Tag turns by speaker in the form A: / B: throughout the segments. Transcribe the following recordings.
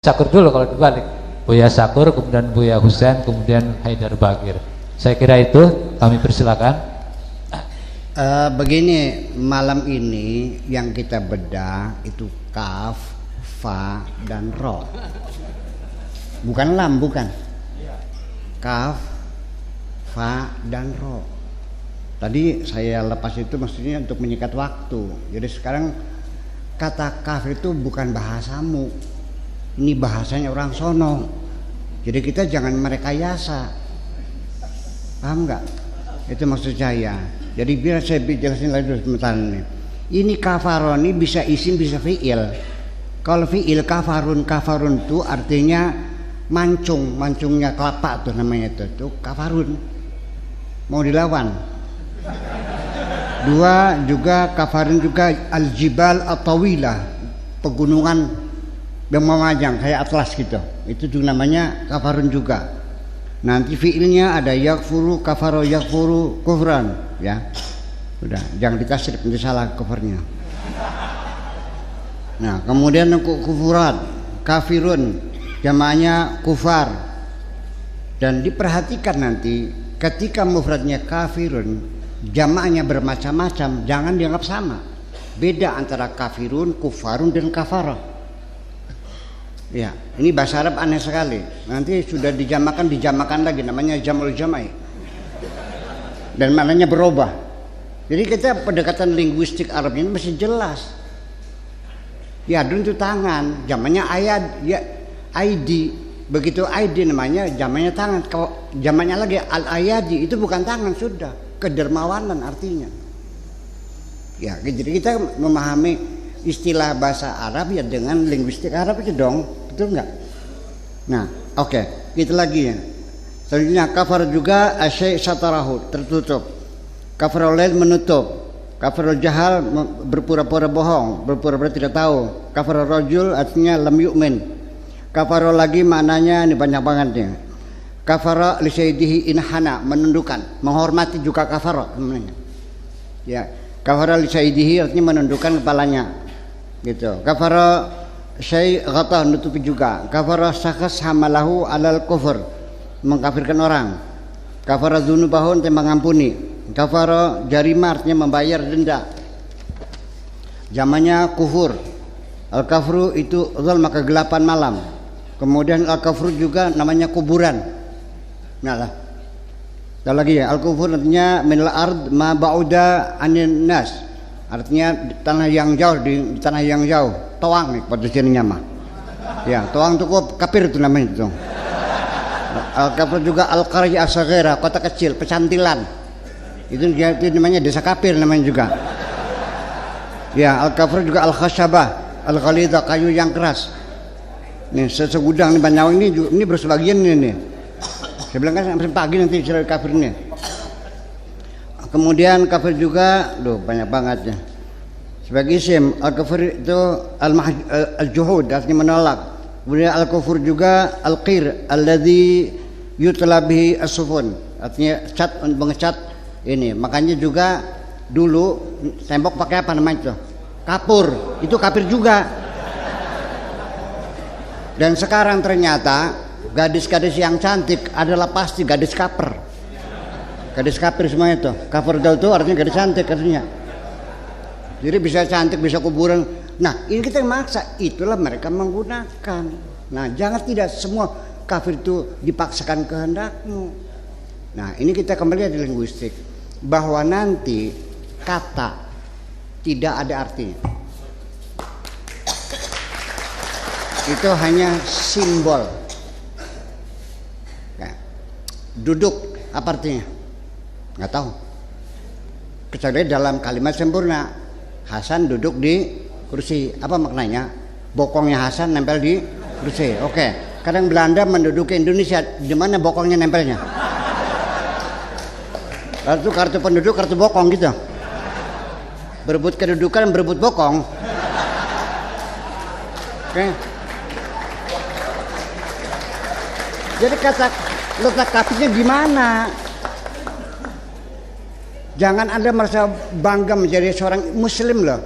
A: Syakur dulu kalau dibalik, Buya Syakur, kemudian Buya Husain, kemudian Haidar Bagir. Saya kira itu, kami persilakan.
B: Begini, malam ini yang kita bedah itu kaf, fa, dan ro. Bukan lam, bukan. Kaf, fa, dan ro. Tadi saya lepas itu maksudnya untuk menyikat waktu. Jadi sekarang kata kaf itu bukan bahasamu. Ini bahasanya orang sono. Jadi kita jangan merekayasa. Paham nggak? Itu maksud saya. Jadi biar saya jelasin lagi dulu sebentar ini. Ini kafaroni bisa isim bisa fiil. Kalau fiil kafarun itu artinya mancung, mancungnya kelapa tuh namanya itu kafarun. Mau dilawan. Dua juga kafarun juga al-jibal at-tawilah, pegunungan yang memanjang kayak atlas gitu. Itu juga namanya kafarun juga. Nanti fiilnya ada yakfuru, kafaro, yakfuru, kufran, ya. Udah, jangan dikasih nanti salah kufurnya. Nah, kemudian kufurat, kafirun, jamaknya kufar. Dan diperhatikan nanti ketika mufradnya kafirun, jamaknya bermacam-macam, jangan dianggap sama. Beda antara kafirun, kufarun, dan kafarah. Ya, ini bahasa Arab aneh sekali. Nanti sudah dijamakan lagi, namanya jamul jamai. Dan maknanya berubah. Jadi kita pendekatan linguistik Arab ini masih jelas. Ya, dulu itu tangan, zamannya ayat, ya ID. Begitu ID namanya, zamannya tangan. Kalau zamannya lagi al-ayadi, itu bukan tangan sudah, kedermawanan artinya. Ya, jadi kita memahami istilah bahasa Arab ya dengan linguistik Arab itu dong, betul nggak? Nah, oke, kita lagi ya. Selanjutnya kafar juga asyai satarahu, tertutup. Kafarul lail menutup. Kafarul jahal berpura-pura bohong, berpura-pura tidak tahu. Kafarul rajul artinya lam yu'min. Kafarul lagi maknanya ini banyak banget nih. Kafara li sayyidihi inhana, menundukkan, menghormati juga kafara namanya. Ya, kafara li sayyidihi artinya menundukkan kepalanya. Gitu. Kafara syai' ghata, nutupi juga. Kafara syakhs hamalahu alal kufur, mengkafirkan orang. Kafara dzunubahun, mengampuni. Kafara jarima artinya membayar denda. Zamannya kufur. Al-kafru itu zulm, kegelapan malam. Kemudian al-kafru juga namanya kuburan. Nah lah. Ada lagi ya, al-kufur artinya minal ard ma ba'uda anin nas. Artinya tanah yang jauh, di tanah yang jauh. Toang nih pada sininya mah. Ya, toang itu kafir itu namanya itu. Al-kafir juga al-qarya as-saghira, kota kecil, pecantilan. Itu namanya desa kafir namanya juga. Ya, al-kafir juga al-khasyabah, al-ghalidha, kayu yang keras. Nih, segudang nih banyak ini bersebagian ini. Saya bilang kan sampai pagi nanti cerita kafir ini. Kemudian kafir juga, banyak banget ya. Sebagai isim, al-kafir itu al-juhud, artinya menolak. Kemudian al-kufur juga al-qir, alladzi yutla bihi as-sufun, artinya cat, mengecat ini. Makanya juga dulu tembok pakai apa namanya itu? Kapur, itu kafir juga. Dan sekarang ternyata gadis-gadis yang cantik adalah pasti gadis kaper. Gadis kafir semuanya itu. Kafir gal itu artinya gadis cantik artinya. Jadi bisa cantik, bisa kuburan. Nah, ini kita maksa, itulah mereka menggunakan. Nah, jangan tidak semua kafir itu dipaksakan kehendakmu. Nah, ini kita kembali di linguistik, bahwa nanti kata tidak ada artinya. Itu hanya simbol. Nah, duduk apa artinya? Nggak tahu. Kecuali dalam kalimat sempurna, Hasan duduk di kursi, apa maknanya? Bokongnya Hasan nempel di kursi. Oke. Kadang Belanda menduduki Indonesia, di mana bokongnya nempelnya? Lalu kartu penduduk, kartu bokong gitu. Berebut kedudukan, berebut bokong. Oke. Jadi kata letak kafirnya di mana? Jangan Anda merasa bangga menjadi seorang muslim loh.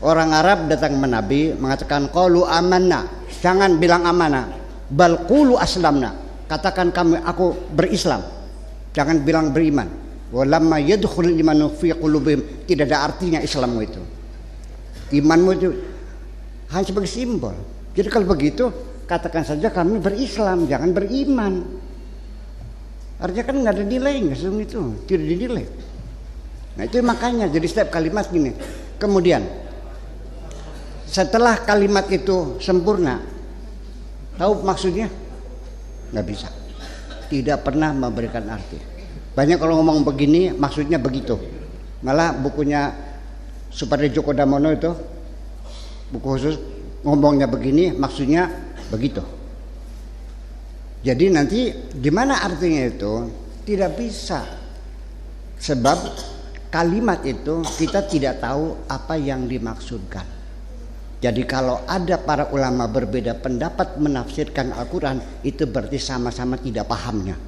B: Orang Arab datang ke Nabi mengatakan qalu amanna. Jangan bilang amanah. Bal qulu aslamna. Katakan aku berislam. Jangan bilang beriman. Walamma yadkhulul imanu fi qulubihim. Tidak ada artinya Islammu itu. Imanmu itu hanya sebagai simbol. Jadi kalau begitu katakan saja kami berislam, jangan beriman. Artinya kan nggak ada nilainya itu, tidak dinilai. Nah itu makanya jadi setiap kalimat gini. Kemudian setelah kalimat itu sempurna, tahu maksudnya? Nggak bisa. Tidak pernah memberikan arti. Banyak kalau ngomong begini maksudnya begitu. Malah bukunya Supardi Djoko Damono itu buku khusus ngomongnya begini maksudnya begitu. Jadi nanti gimana artinya itu tidak bisa. Sebab kalimat itu kita tidak tahu apa yang dimaksudkan. Jadi kalau ada para ulama berbeda pendapat menafsirkan Al-Quran, itu berarti sama-sama tidak pahamnya.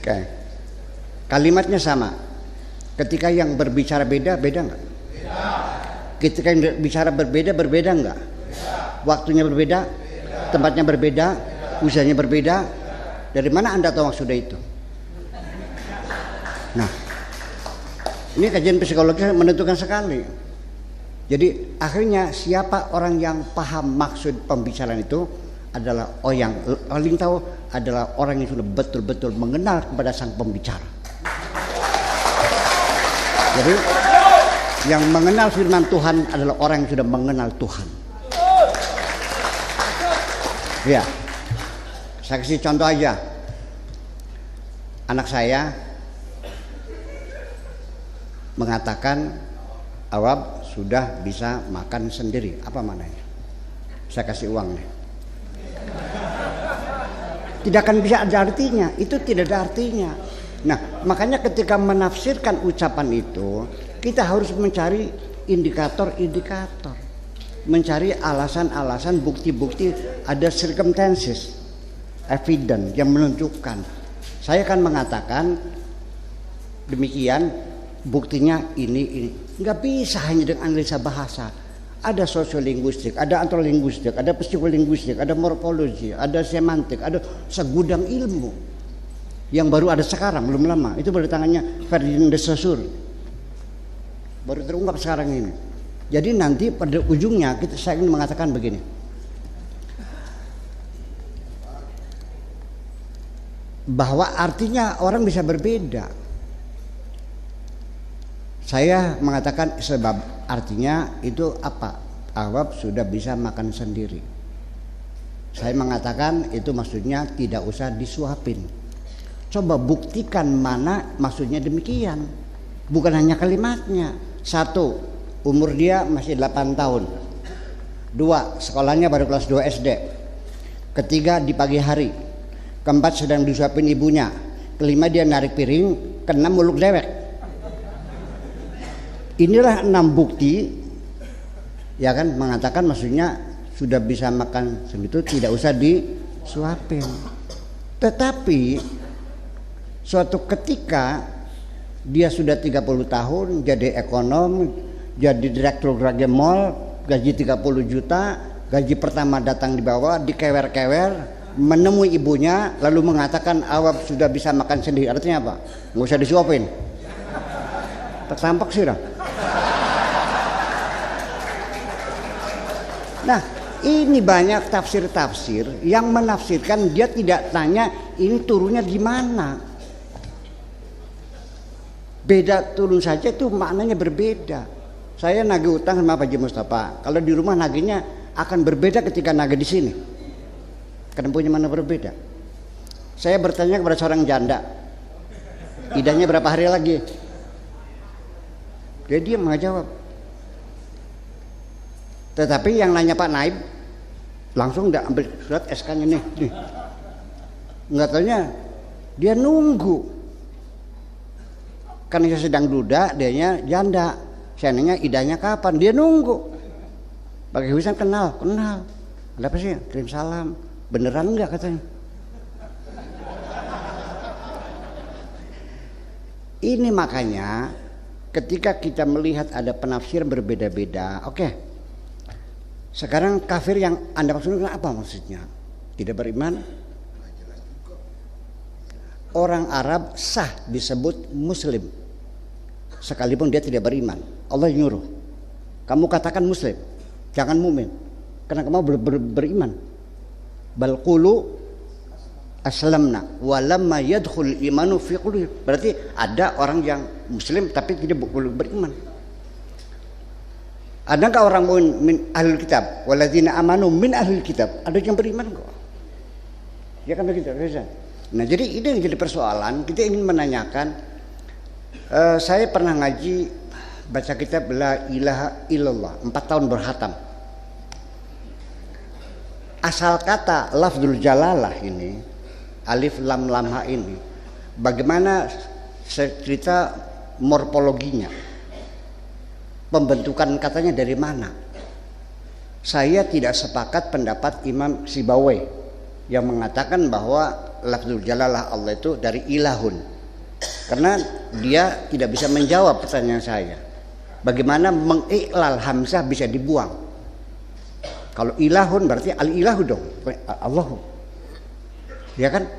B: Oke. Kalimatnya sama. Ketika yang berbicara beda enggak? Beda. Ketika yang bicara berbeda enggak? Beda. Waktunya berbeda? Beda. Tempatnya berbeda? Beda. Usahanya berbeda? Beda. Dari mana Anda tahu maksudnya itu? Nah, ini kajian psikologi menentukan sekali. Jadi akhirnya siapa orang yang paham maksud pembicaraan itu adalah yang paling tahu adalah orang yang sudah betul-betul mengenal kepada sang pembicara. Jadi yang mengenal firman Tuhan adalah orang yang sudah mengenal Tuhan. Ya, saya kasih contoh aja. Anak saya mengatakan Awab sudah bisa makan sendiri. Apa maknanya? Saya kasih uang nih. Tidak akan bisa ada artinya. Itu tidak ada artinya. Nah, makanya ketika menafsirkan ucapan itu, kita harus mencari indikator-indikator, mencari alasan-alasan, bukti-bukti, ada circumstances, evidence yang menunjukkan. Saya akan mengatakan demikian, buktinya ini. Nggak bisa hanya dengan analisa bahasa. Ada sosiolinguistik, ada antrolinguistik, ada psikolinguistik, ada morfologi, ada semantik, ada segudang ilmu yang baru ada sekarang, belum lama. Itu baru tangannya Ferdinand de Saussure, baru terungkap sekarang ini. Jadi nanti pada ujungnya saya ingin mengatakan begini, bahwa artinya orang bisa berbeda. Saya mengatakan sebab artinya itu apa? Awab sudah bisa makan sendiri. Saya mengatakan itu maksudnya tidak usah disuapin. Coba buktikan mana maksudnya demikian. Bukan hanya kalimatnya. 1, umur dia masih 8 tahun. 2, sekolahnya baru kelas 2 SD. 3, di pagi hari. 4, sedang disuapin ibunya. 5, dia narik piring, 6, muluk dewek. Inilah 6 bukti, ya kan, mengatakan maksudnya sudah bisa makan segitu, tidak usah disuapin. Tetapi suatu ketika dia sudah 30 tahun, jadi ekonom, jadi direktur Grage Mall, gaji 30 juta, gaji pertama datang di bawah, dikewer-kewer, menemui ibunya, lalu mengatakan Awab sudah bisa makan sendiri. Artinya apa? Nggak usah disuapin. Tertampak sih dah. Nah, ini banyak tafsir-tafsir yang menafsirkan, dia tidak tanya ini turunnya di mana. Beda turun saja itu maknanya berbeda. Saya nagih utang sama Pak Haji Mustafa. Kalau di rumah nagihnya akan berbeda ketika nagih di sini. Karena punya mana berbeda. Saya bertanya kepada seorang janda, idahnya berapa hari lagi? Dia diam nggak jawab. Tetapi yang nanya Pak Naib langsung udah ambil surat SK-nya nih. Nggak taunya dia nunggu. Karena saya sedang duda, dianya janda. Saya nanya idahnya kapan? Dia nunggu. Pakai Husan kenal. Ada apa sih? Kirim salam. Beneran enggak katanya? Ini makanya ketika kita melihat ada penafsiran berbeda-beda, oke. Sekarang kafir yang Anda maksudkan apa maksudnya? Tidak beriman? Orang Arab sah disebut muslim sekalipun dia tidak beriman. Allah nyuruh, kamu katakan muslim, jangan mumin, karena kamu beriman. Bal qulu aslamna walamma yadkhul imanu fi qulubihim. Berarti ada orang yang muslim tapi tidak beriman. Adakah orang min ahlul kitab walladzina amanu min ahlul kitab? Ada yang beriman kok. Ya kan begitu, Ustaz. Nah, jadi ini yang jadi persoalan. Kita ingin menanyakan, saya pernah ngaji baca kitab La ilaha illallah 4 tahun berhatam. Asal kata lafzul jalalah ini, alif lam lam ha ini, bagaimana cerita morfologinya, pembentukan katanya dari mana? Saya tidak sepakat pendapat Imam Sibawai yang mengatakan bahwa lafzul jalalah Allah itu dari ilahun, karena dia tidak bisa menjawab pertanyaan saya. Bagaimana mengiklal hamzah bisa dibuang? Kalau ilahun berarti al-ilahu dong, Allahu. Ya kan?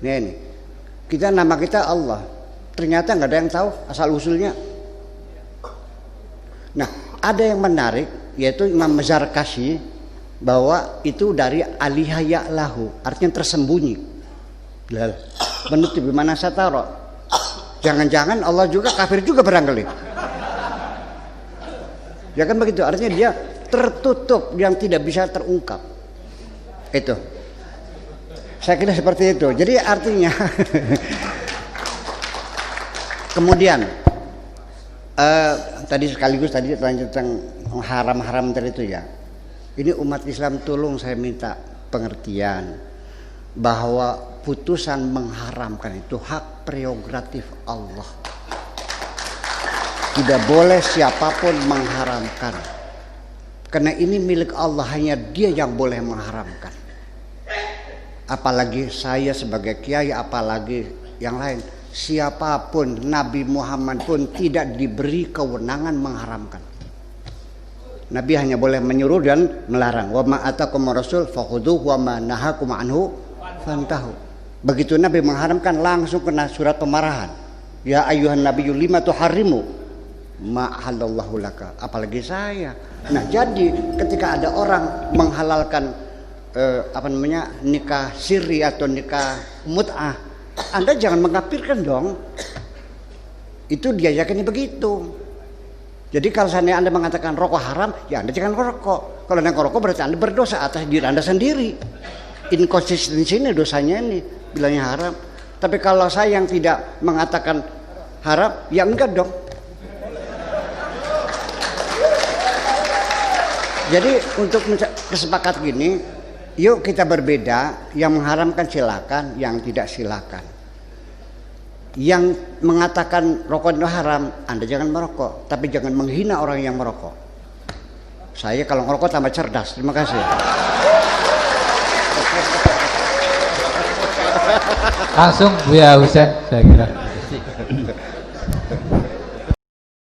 B: Ini kita nama kita Allah, ternyata nggak ada yang tahu asal usulnya. Nah, ada yang menarik yaitu Imam Zarkashi bahwa itu dari alihaya lahu, artinya tersembunyi. Menutup bimana sataro. Jangan-jangan Allah juga kafir juga barangkali. Ya kan begitu, artinya dia tertutup yang tidak bisa terungkap. Itu. Saya kira seperti itu. Jadi artinya kemudian tadi sekaligus tadi tentang haram-haram tadi itu ya. Ini umat Islam tolong saya minta pengertian bahwa putusan mengharamkan itu hak prerogatif Allah. Tidak boleh siapapun mengharamkan. Karena ini milik Allah, hanya Dia yang boleh mengharamkan. Apalagi saya sebagai kiai, apalagi yang lain. Siapapun, Nabi Muhammad pun tidak diberi kewenangan mengharamkan. Nabi hanya boleh menyuruh dan melarang. Wa ma atakum rasul fakhudhuhu wa ma nahakum anhu fantahu. Begitu Nabi mengharamkan langsung kena surat pemarahan. Ya ayyuhan nabiyyu lima tuharrimu ma halallahu laka. Apalagi saya. Nah, jadi ketika ada orang menghalalkan nikah siri atau nikah mut'ah, Anda jangan mengkafirkan dong. Itu dia yakini begitu. Jadi kalau seandainya Anda mengatakan rokok haram, ya Anda jangan rokok. Kalau Anda rokok berarti Anda berdosa atas diri Anda sendiri. Inkonsistensi ini dosanya ini bilangnya haram. Tapi kalau saya yang tidak mengatakan haram, ya enggak dong. Jadi untuk kesepakatan gini, yuk kita berbeda. Yang mengharamkan silakan, yang tidak silakan. Yang mengatakan rokok itu haram, Anda jangan merokok, tapi jangan menghina orang yang merokok. Saya kalau merokok tambah cerdas. Terima kasih.
A: Langsung Buya Husain, saya kira.